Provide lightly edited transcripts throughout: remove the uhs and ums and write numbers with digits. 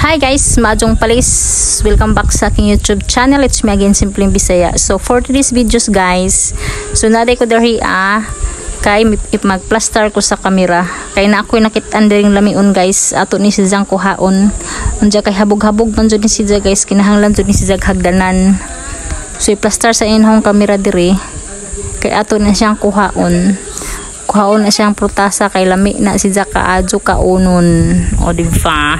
Hi guys, maadjong palis. Welcome back sa aking YouTube channel. It's me again, Simpleng Bisaya. So for today's videos guys, so naday ko diri kay magplaster ko sa kamera. Kay na ako'y nakitaan diring lamiun guys. Ato ni si Zang kuhaon. Unja kay habog-habog man jud ni si Zang guys. Kinahanglan jud ni si Zang hagdanan. So i-plaster sa inhong kamera diri. Kay ato na siyang kuhaon. Kuhaon na siyang prutasa kay lami na si Zang kaadyo kaunon. O diba?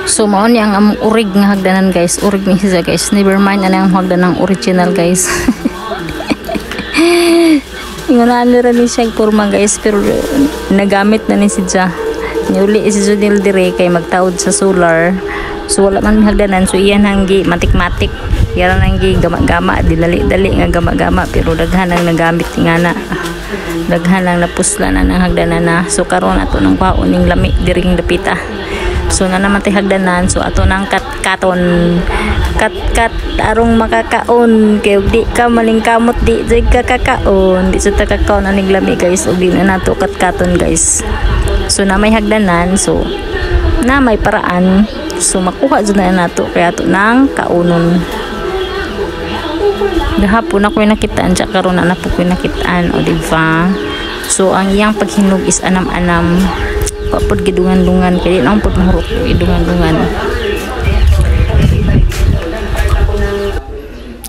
So mao ni ang urig nga hagdanan guys, urig ni siya guys. Never mind ana ang hagdanan original guys. Ingon ra ni siya kurma guys, pero nagamit na ni siya. Niuli si Judil dire kay magtaod sa solar. So wala man hagdanan, so iyan hanggi matik-matik. Yaran hanggi gama-gama, dili-dali nga gama-gama, pero daghan ang nagamit ngana. Daghan lang napuslan na ng hagdanan na. So karon ato nang kwaon ning lami diring dapita. So na naman tay hagdanan, so ato nang kat-katon. Kat arong makakaon kay di ka malingkamot di jay kakakaon. Di sa takakaon aning lami guys, ug di na nato kat-katon guys. So na may hagdanan, so na may paraan. So makuha jud na nato kay ato nang kaunon. Gahapon ako'y nakitaan siya karon na po ko'y nakitaan, o diba? So ang iyang paghinog is anam-anam, papod gidungan-dungan kaya di na po mahurot gidungan-dungan.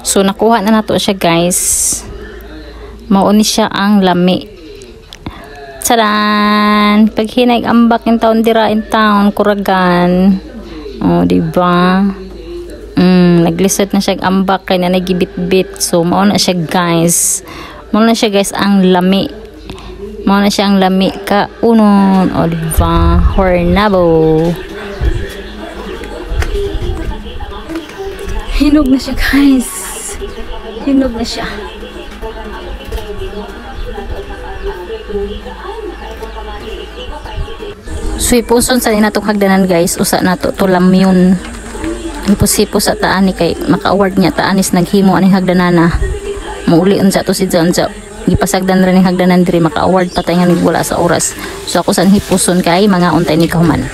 So nakuha na nato siya guys. Mauni siya ang lami. Tsaran! Paghinay ambak in taon dira in town kuragan, o diba? Naglisod na siya ambak kay na nagibit-bit. So mao na siya guys. Mao na siya guys ang lami. Mao na siya ang lami ka unon, o diba? Hornabo. Hinog na siya guys. Hinog na siya. So ipuson sa inatong hagdanan guys. Usa nato to lamyon. Imposible sa taan ni kay maka-award niya taanis naghimo ani hagdanana. Mauli unsa to si Janjab. Gipasagdan ra ni hagdanan diri maka-award patay nga wala sa oras. So ako san hipuson kay mga untay ni kahuman.